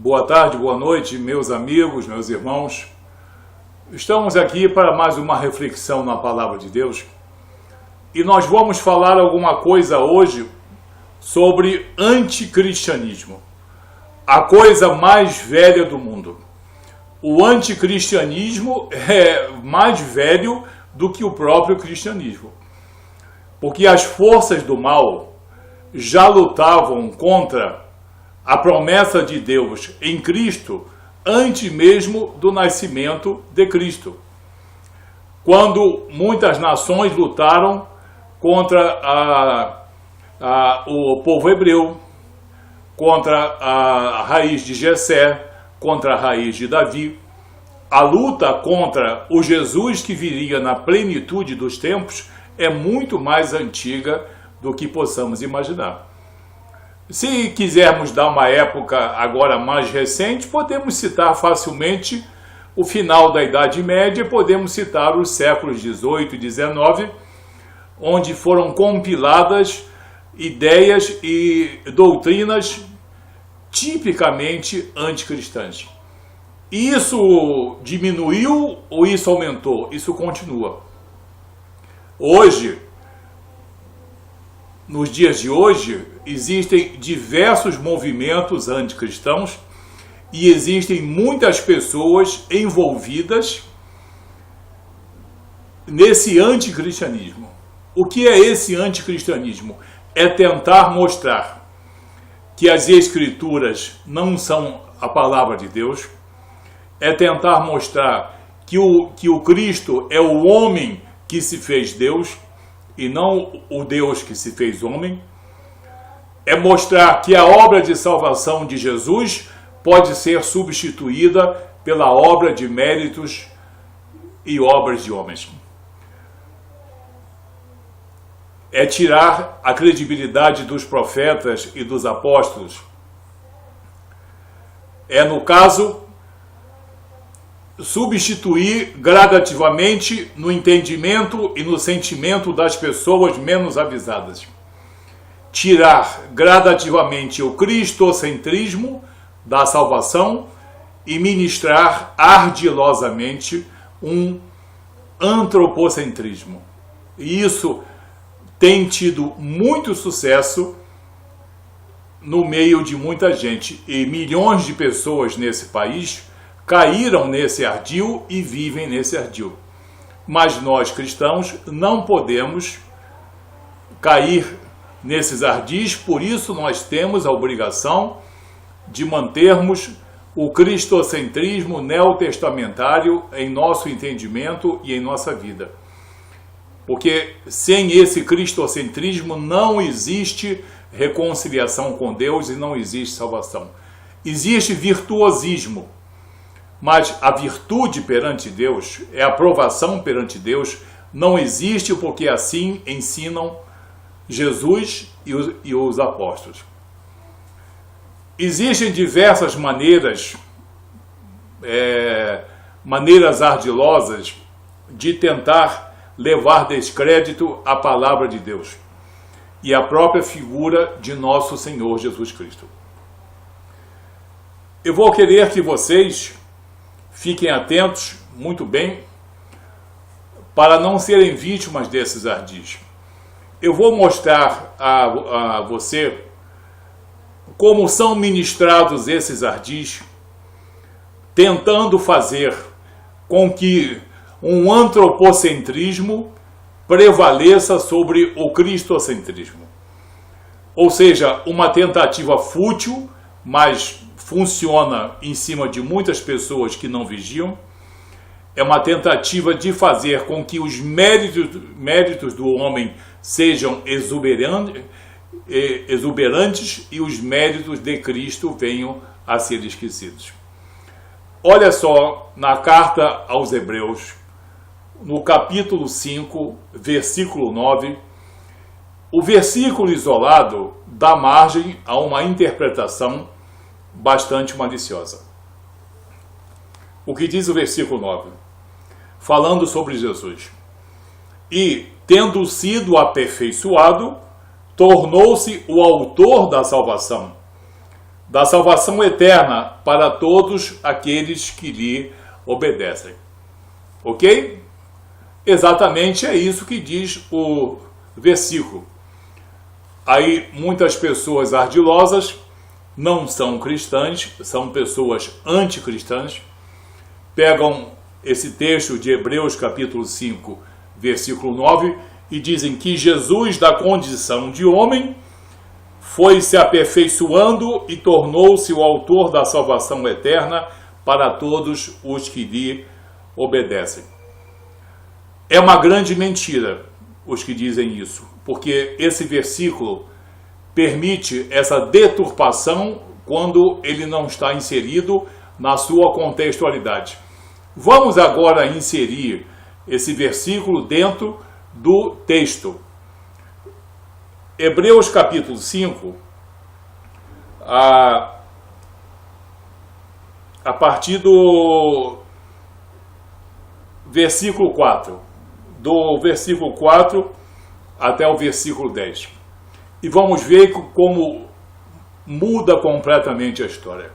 Boa tarde, boa noite, meus amigos, meus irmãos. Estamos aqui para mais uma reflexão na Palavra de Deus e nós vamos falar alguma coisa hoje sobre anticristianismo, a coisa mais velha do mundo. O anticristianismo é mais velho do que o próprio cristianismo, porque as forças do mal já lutavam contra a promessa de Deus em Cristo antes mesmo do nascimento de Cristo. Quando muitas nações lutaram contra o povo hebreu, contra a raiz de Jessé, contra a raiz de Davi, a luta contra o Jesus que viria na plenitude dos tempos é muito mais antiga do que possamos imaginar. Se quisermos dar uma época agora mais recente, podemos citar facilmente o final da Idade Média, podemos citar os séculos 18 e 19, onde foram compiladas ideias e doutrinas tipicamente anticristãs. Isso diminuiu ou isso aumentou? Isso continua. Hoje, nos dias de hoje, existem diversos movimentos anticristãos e existem muitas pessoas envolvidas nesse anticristianismo. O que é esse anticristianismo? É tentar mostrar que as Escrituras não são a palavra de Deus, é tentar mostrar que o Cristo é o homem que se fez Deus e não o Deus que se fez homem, é mostrar que a obra de salvação de Jesus pode ser substituída pela obra de méritos e obras de homens. É tirar a credibilidade dos profetas e dos apóstolos. É, no caso, substituir gradativamente no entendimento e no sentimento das pessoas menos avisadas. Tirar gradativamente o cristocentrismo da salvação e ministrar ardilosamente um antropocentrismo. E isso tem tido muito sucesso no meio de muita gente. E milhões de pessoas nesse país caíram nesse ardil e vivem nesse ardil. Mas nós cristãos não podemos cair nesses ardis, por isso nós temos a obrigação de mantermos o cristocentrismo neotestamentário em nosso entendimento e em nossa vida. Porque sem esse cristocentrismo não existe reconciliação com Deus e não existe salvação. Existe virtuosismo, mas a virtude perante Deus, a aprovação perante Deus, não existe porque assim ensinam Jesus e os apóstolos. Existem diversas maneiras ardilosas de tentar levar descrédito à palavra de Deus e à própria figura de nosso Senhor Jesus Cristo. Eu vou querer que vocês fiquem atentos muito bem para não serem vítimas desses ardis. Eu vou mostrar a você como são ministrados esses ardis, tentando fazer com que um antropocentrismo prevaleça sobre o cristocentrismo. Ou seja, uma tentativa fútil, mas funciona em cima de muitas pessoas que não vigiam. É uma tentativa de fazer com que os méritos do homem sejam exuberantes e os méritos de Cristo venham a ser esquecidos. Olha só, na carta aos Hebreus, no capítulo 5, versículo 9, o versículo isolado dá margem a uma interpretação bastante maliciosa. O que diz o versículo 9? Falando sobre Jesus. E, tendo sido aperfeiçoado, tornou-se o autor da salvação da salvação eterna para todos aqueles que lhe obedecem. Ok? Exatamente é isso que diz o versículo. Aí muitas pessoas ardilosas não são cristãs, são pessoas anticristãs, pegam esse texto de Hebreus capítulo 5, versículo 9, e dizem que Jesus, da condição de homem, foi se aperfeiçoando e tornou-se o autor da salvação eterna para todos os que lhe obedecem. É uma grande mentira os que dizem isso, porque esse versículo permite essa deturpação quando ele não está inserido na sua contextualidade. Vamos agora inserir esse versículo dentro do texto. Hebreus capítulo 5, a partir do versículo 4, do versículo 4 até o versículo 10. E vamos ver como muda completamente a história.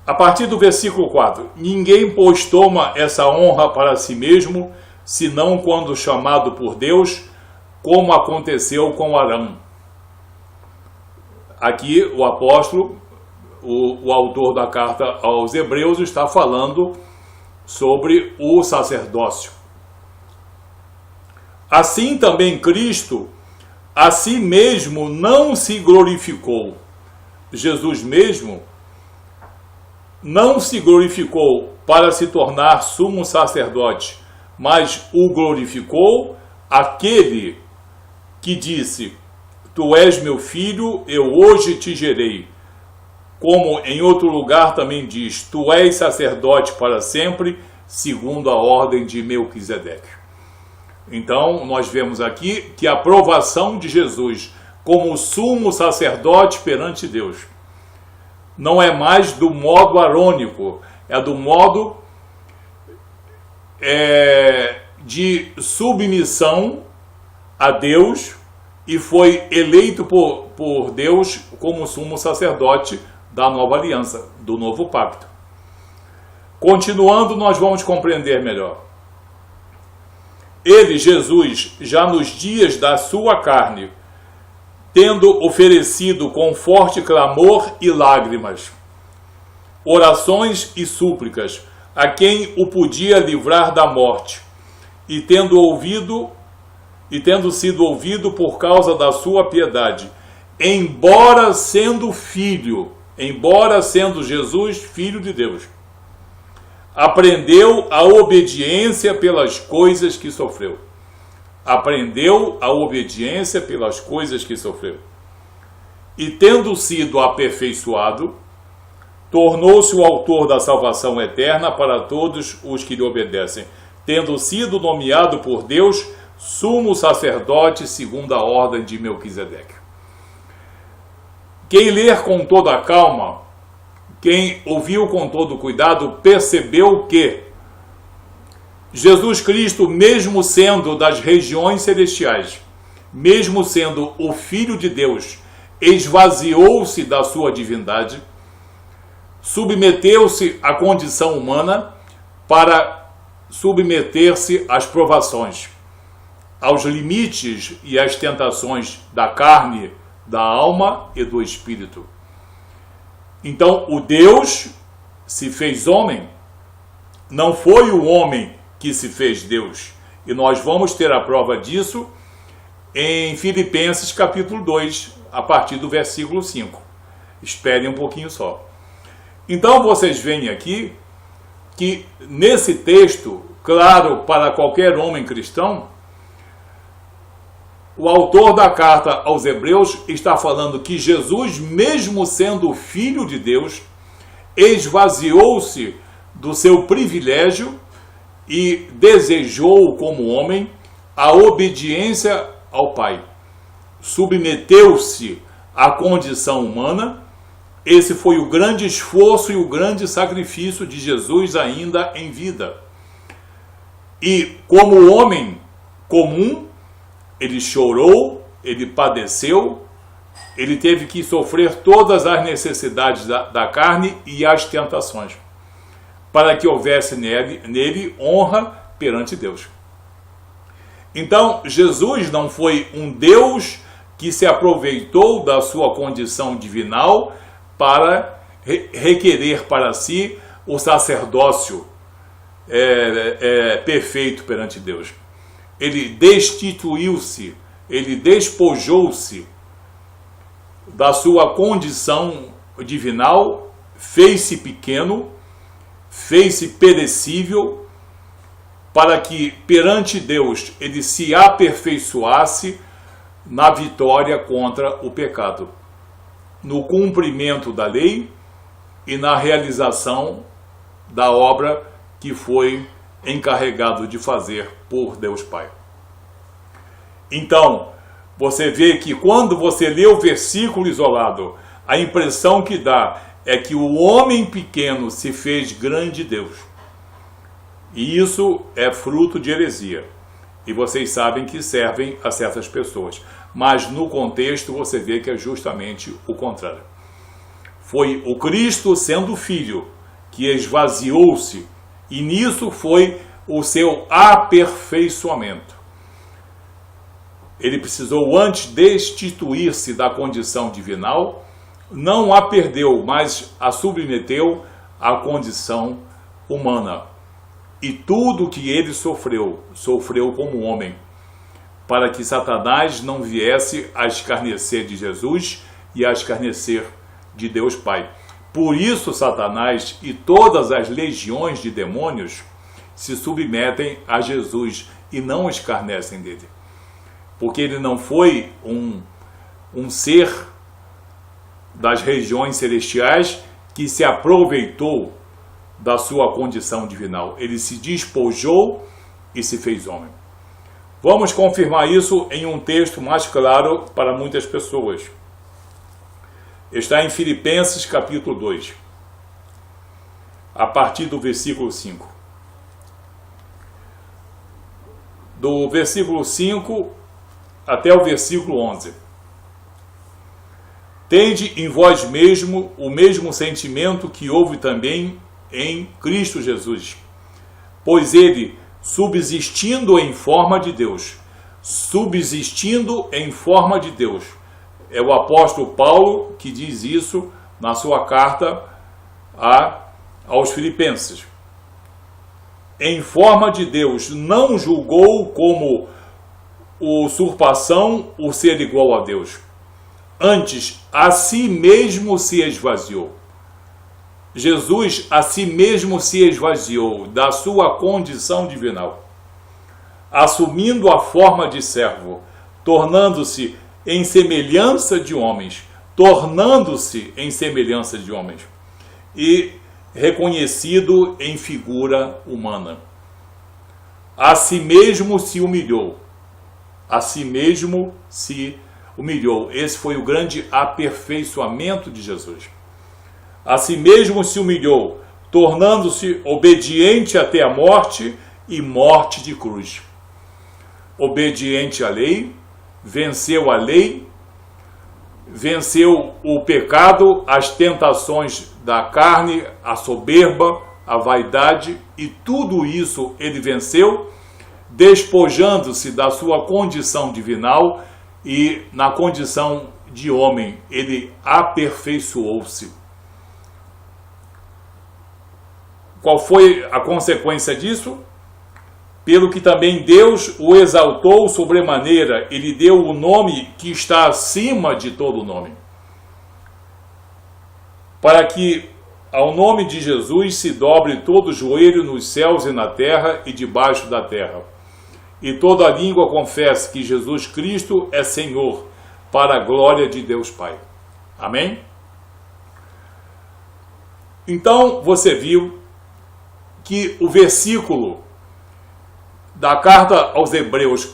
A partir do versículo 4, ninguém, pois, toma essa honra para si mesmo, senão quando chamado por Deus, como aconteceu com Arão. Aqui o apóstolo, o autor da carta aos Hebreus, está falando sobre o sacerdócio. Assim também Cristo a si mesmo não se glorificou. Jesus mesmo não se glorificou para se tornar sumo sacerdote, mas o glorificou aquele que disse: Tu és meu filho, eu hoje te gerei. Como em outro lugar também diz: Tu és sacerdote para sempre, segundo a ordem de Melquisedeque. Então, nós vemos aqui que a aprovação de Jesus como sumo sacerdote perante Deus não é mais do modo arônico, é do modo de submissão a Deus, e foi eleito por Deus como sumo sacerdote da nova aliança, do novo pacto. Continuando, nós vamos compreender melhor. Ele, Jesus, já nos dias da sua carne, tendo oferecido com forte clamor e lágrimas, orações e súplicas, a quem o podia livrar da morte, e tendo sido ouvido por causa da sua piedade, embora sendo Jesus filho de Deus, aprendeu a obediência pelas coisas que sofreu. Aprendeu a obediência pelas coisas que sofreu. E tendo sido aperfeiçoado, tornou-se o autor da salvação eterna para todos os que lhe obedecem, tendo sido nomeado por Deus sumo sacerdote segundo a ordem de Melquisedeque. Quem ler com toda a calma, quem ouviu com todo cuidado, percebeu que Jesus Cristo, mesmo sendo das regiões celestiais, mesmo sendo o Filho de Deus, esvaziou-se da sua divindade, submeteu-se à condição humana para submeter-se às provações, aos limites e às tentações da carne, da alma e do espírito. Então, o Deus se fez homem, não foi o homem que se fez Deus. E nós vamos ter a prova disso em Filipenses capítulo 2, a partir do versículo 5. Esperem um pouquinho só. Então, vocês veem aqui que nesse texto, claro para qualquer homem cristão, o autor da carta aos Hebreus está falando que Jesus, mesmo sendo filho de Deus, esvaziou-se do seu privilégio e desejou, como homem, a obediência ao Pai. Submeteu-se à condição humana. Esse foi o grande esforço e o grande sacrifício de Jesus ainda em vida. E como homem comum, ele chorou, ele padeceu, ele teve que sofrer todas as necessidades da carne e as tentações, para que houvesse nele honra perante Deus. Então, Jesus não foi um Deus que se aproveitou da sua condição divinal para requerer para si o sacerdócio perfeito perante Deus. Ele destituiu-se, ele despojou-se da sua condição divinal, fez-se pequeno, fez-se perecível, para que perante Deus ele se aperfeiçoasse na vitória contra o pecado, no cumprimento da lei e na realização da obra que foi encarregado de fazer por Deus Pai. Então, você vê que quando você lê o versículo isolado, a impressão que dá é que o homem pequeno se fez grande Deus. E isso é fruto de heresia. E vocês sabem que servem a certas pessoas. Mas no contexto você vê que é justamente o contrário. Foi o Cristo sendo filho que esvaziou-se, e nisso foi o seu aperfeiçoamento. Ele precisou antes destituir-se da condição divinal, não a perdeu, mas a submeteu à condição humana. E tudo que ele sofreu como homem, para que Satanás não viesse a escarnecer de Jesus e a escarnecer de Deus Pai. Por isso Satanás e todas as legiões de demônios se submetem a Jesus e não escarnecem dele. Porque ele não foi um ser das regiões celestiais que se aproveitou da sua condição divinal. Ele se despojou e se fez homem. Vamos confirmar isso em um texto mais claro para muitas pessoas. Está em Filipenses capítulo 2, a partir do versículo 5. Do versículo 5 até o versículo 11. Tende em vós mesmo o mesmo sentimento que houve também em Cristo Jesus, pois ele, subsistindo em forma de Deus, é o apóstolo Paulo que diz isso na sua carta aos Filipenses. Em forma de Deus, não julgou como usurpação o ser igual a Deus. Antes, a si mesmo se esvaziou. Jesus a si mesmo se esvaziou da sua condição divinal, assumindo a forma de servo, tornando-se em semelhança de homens, e reconhecido em figura humana. A si mesmo se humilhou. Esse foi o grande aperfeiçoamento de Jesus. A si mesmo se humilhou, tornando-se obediente até a morte e morte de cruz. Obediente à lei, venceu a lei, venceu o pecado, as tentações da carne, a soberba, a vaidade, e tudo isso ele venceu, despojando-se da sua condição divinal e na condição de homem, ele aperfeiçoou-se. Qual foi a consequência disso? Pelo que também Deus o exaltou sobremaneira, ele deu o nome que está acima de todo nome, para que ao nome de Jesus se dobre todo o joelho nos céus e na terra e debaixo da terra, e toda a língua confesse que Jesus Cristo é Senhor, para a glória de Deus Pai. Amém? Então você viu que o versículo da carta aos Hebreus,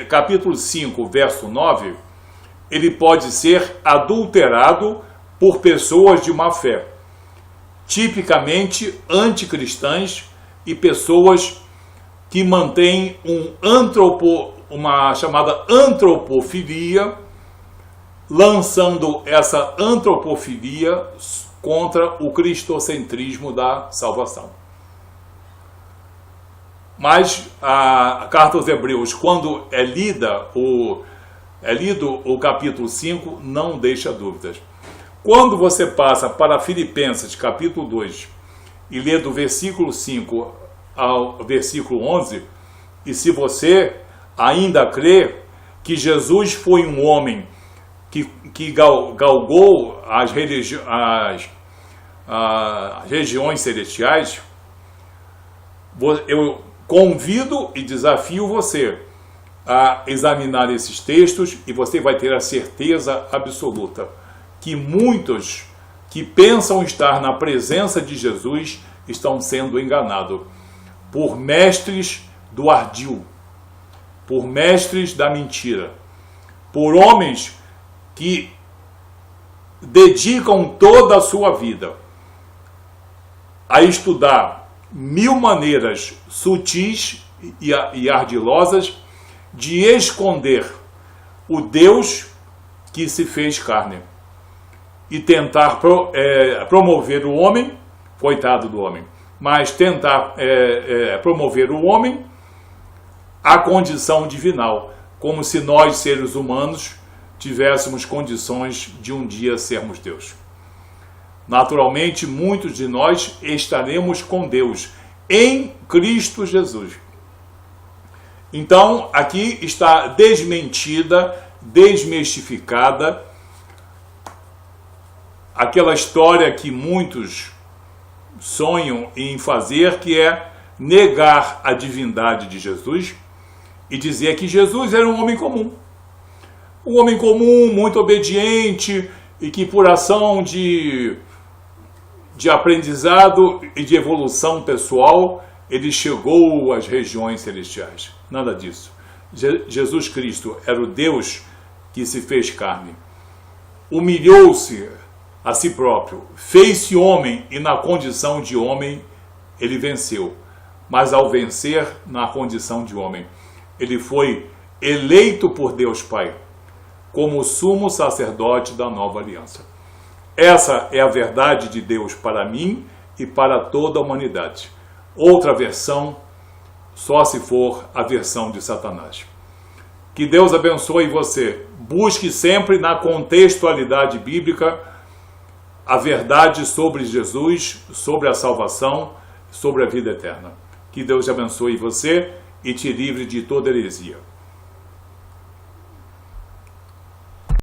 capítulo 5, verso 9, ele pode ser adulterado por pessoas de má fé, tipicamente anticristãs e pessoas que mantêm uma chamada antropofilia, lançando essa antropofilia contra o cristocentrismo da salvação. Mas a carta aos Hebreus, quando é lido o capítulo 5, não deixa dúvidas. Quando você passa para Filipenses, capítulo 2, e lê do versículo 5 ao versículo 11, e se você ainda crê que Jesus foi um homem que galgou as regiões celestiais, eu convido e desafio você a examinar esses textos e você vai ter a certeza absoluta que muitos que pensam estar na presença de Jesus estão sendo enganados por mestres do ardil, por mestres da mentira, por homens que dedicam toda a sua vida a estudar 1000 maneiras sutis e ardilosas de esconder o Deus que se fez carne e tentar promover o homem, coitado do homem, mas tentar promover o homem à condição divinal, como se nós, seres humanos, tivéssemos condições de um dia sermos Deus. Naturalmente, muitos de nós estaremos com Deus em Cristo Jesus. Então, aqui está desmentida, desmistificada aquela história que muitos sonham em fazer, que é negar a divindade de Jesus e dizer que Jesus era um homem comum. Um homem comum, muito obediente, e que por ação de aprendizado e de evolução pessoal, ele chegou às regiões celestiais. Nada disso. Jesus Cristo era o Deus que se fez carne. Humilhou-se a si próprio, fez-se homem e na condição de homem ele venceu. Mas ao vencer na condição de homem, ele foi eleito por Deus Pai como sumo sacerdote da nova aliança. Essa é a verdade de Deus para mim e para toda a humanidade. Outra versão, só se for a versão de Satanás. Que Deus abençoe você. Busque sempre na contextualidade bíblica a verdade sobre Jesus, sobre a salvação, sobre a vida eterna. Que Deus abençoe você e te livre de toda heresia.